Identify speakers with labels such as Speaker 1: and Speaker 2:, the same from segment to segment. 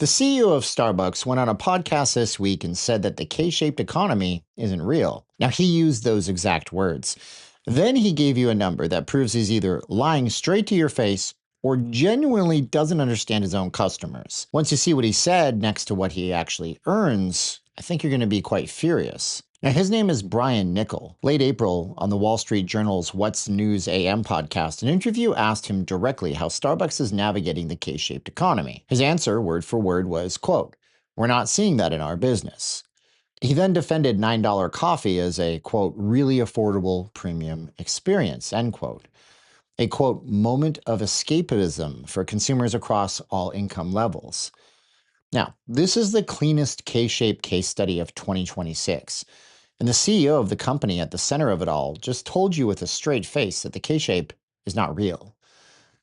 Speaker 1: The CEO of Starbucks went on a podcast this week and said that the K-shaped economy isn't real. Now, he used those exact words. Then he gave you a number that proves he's either lying straight to your face or genuinely doesn't understand his own customers. Once you see what he said next to what he actually earns, I think you're going to be quite furious. Now, his name is Brian Niccol. Late April, on the Wall Street Journal's What's News AM podcast, an interview asked him directly how Starbucks is navigating the K-shaped economy. His answer, word for word, was, quote, "We're not seeing that in our business." He then defended $9 coffee as a, quote, "really affordable premium experience," end quote. A, quote, "moment of escapism for consumers across all income levels." Now, this is the cleanest K-shaped case study of 2026. And the CEO of the company at the center of it all just told you with a straight face that the K-shape is not real.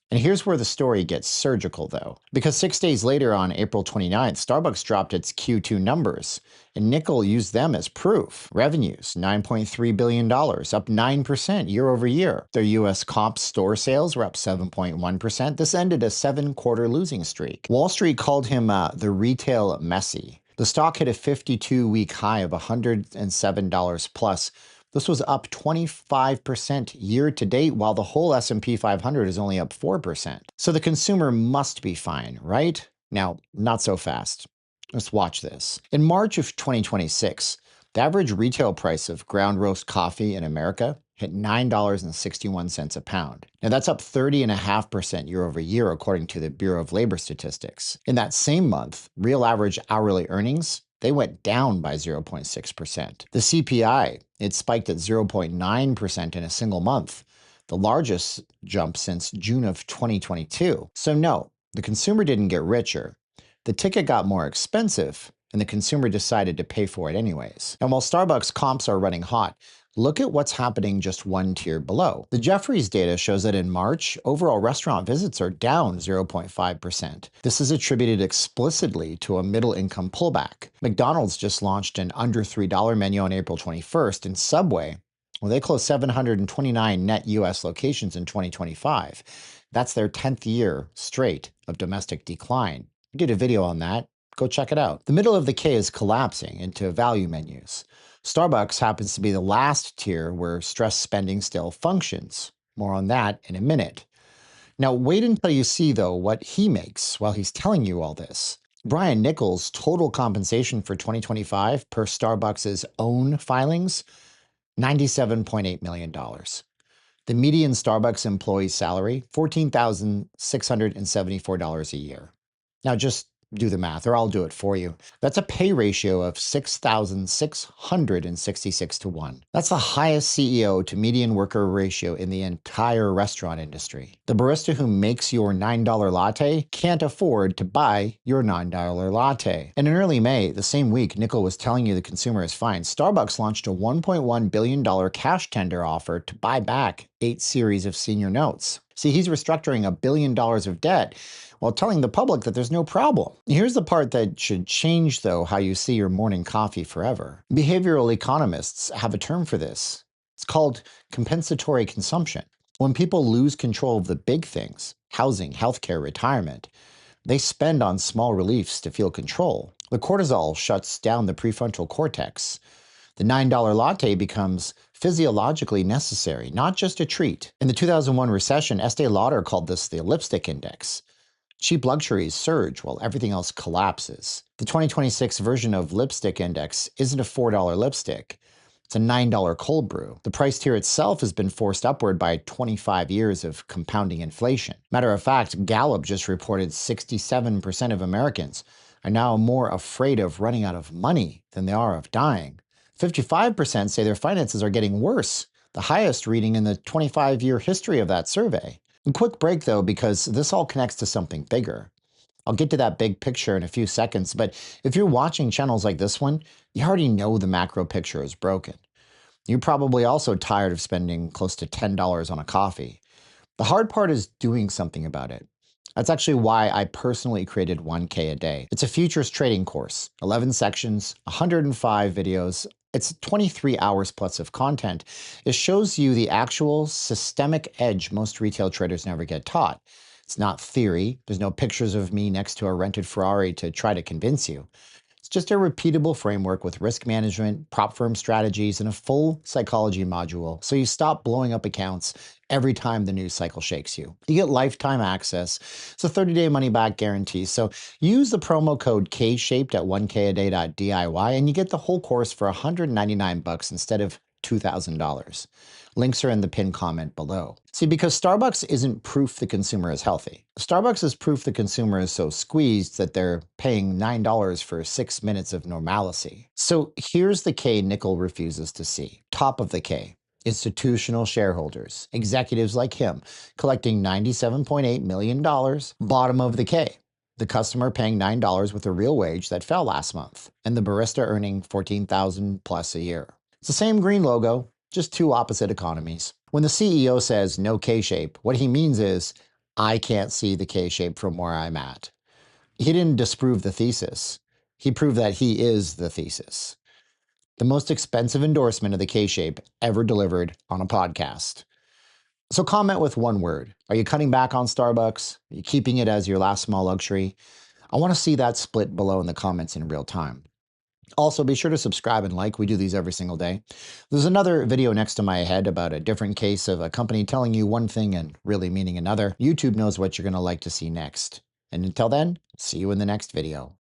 Speaker 1: And here's where the story gets surgical, though. Because 6 days later, on April 29th, Starbucks dropped its Q2 numbers, and Niccol used them as proof. Revenues, $9.3 billion, up 9% year over year. Their U.S. comp store sales were up 7.1%. This ended a 7-quarter losing streak. Wall Street called him the retail Messi. The stock hit a 52-week high of $107 plus. This was up 25% year to date, while the whole S&P 500 is only up 4%. So the consumer must be fine, right? Now, not so fast. Let's watch this. In March of 2026, the average retail price of ground roast coffee in America hit $9.61 a pound. Now that's up 30.5% year over year, according to the Bureau of Labor Statistics. In that same month, real average hourly earnings, they went down by 0.6%. The CPI, it spiked at 0.9% in a single month, the largest jump since June of 2022. So no, the consumer didn't get richer. The ticket got more expensive, and the consumer decided to pay for it anyways. And while Starbucks comps are running hot, look at what's happening just one tier below. The Jefferies data shows that in March, overall restaurant visits are down 0.5%. This is attributed explicitly to a middle-income pullback. McDonald's just launched an under $3 menu on April 21st, and Subway, well, they closed 729 net U.S. locations in 2025. That's their 10th year straight of domestic decline. We did a video on that. Go check it out. The middle of the K is collapsing into value menus. Starbucks happens to be the last tier where stress spending still functions. More on that in a minute. Now, wait until you see, though, what he makes while he's telling you all this. Brian Niccol's total compensation for 2025 per Starbucks' own filings, $97.8 million. The median Starbucks employee salary, $14,674 a year. Now, just do the math, or I'll do it for you. That's a pay ratio of 6,666 to 1. That's the highest CEO to median worker ratio in the entire restaurant industry. The barista who makes your $9 latte can't afford to buy your $9 latte. And in early May, the same week Niccol was telling you the consumer is fine, Starbucks launched a $1.1 billion cash tender offer to buy back 8 series of senior notes. See, he's restructuring $1 billion of debt while telling the public that there's no problem. Here's the part that should change, though, how you see your morning coffee forever. Behavioral economists have a term for this. It's called compensatory consumption. When people lose control of the big things, housing, healthcare, retirement, they spend on small reliefs to feel control. The cortisol shuts down the prefrontal cortex. The $9 latte becomes physiologically necessary, not just a treat. In the 2001 recession, Estee Lauder called this the lipstick index. Cheap luxuries surge while everything else collapses. The 2026 version of Lipstick Index isn't a $4 lipstick. It's a $9 cold brew. The price tier itself has been forced upward by 25 years of compounding inflation. Matter of fact, Gallup just reported 67% of Americans are now more afraid of running out of money than they are of dying. 55% say their finances are getting worse, the highest reading in the 25-year history of that survey. A quick break, though, because this all connects to something bigger. I'll get to that big picture in a few seconds, but if you're watching channels like this one, you already know the macro picture is broken. You're probably also tired of spending close to $10 on a coffee. The hard part is doing something about it. That's actually why I personally created 1K a day. It's a futures trading course, 11 sections, 105 videos. It's 23 hours plus of content. It shows you the actual systemic edge most retail traders never get taught. It's not theory. There's no pictures of me next to a rented Ferrari to try to convince you. It's just a repeatable framework with risk management, prop firm strategies, and a full psychology module so you stop blowing up accounts every time the news cycle shakes you. You get lifetime access. It's a 30-day money-back guarantee. So use the promo code K-shaped at 1kaday.diy and you get the whole course for $199 instead of $2,000. Links are in the pinned comment below. See, because Starbucks isn't proof the consumer is healthy. Starbucks is proof the consumer is so squeezed that they're paying $9 for 6 minutes of normalcy. So here's the K Niccol refuses to see. Top of the K. Institutional shareholders, executives like him, collecting $97.8 million. Bottom of the K. The customer paying $9 with a real wage that fell last month, and the barista earning $14,000 plus a year. It's the same green logo, just two opposite economies. When the CEO says no K-shape, what he means is, I can't see the K-shape from where I'm at. He didn't disprove the thesis. He proved that he is the thesis. The most expensive endorsement of the K-shape ever delivered on a podcast. So comment with one word. Are you cutting back on Starbucks? Are you keeping it as your last small luxury? I want to see that split below in the comments in real time. Also, be sure to subscribe and like. We do these every single day. There's another video next to my head about a different case of a company telling you one thing and really meaning another. YouTube knows what you're going to like to see next. And until then, see you in the next video.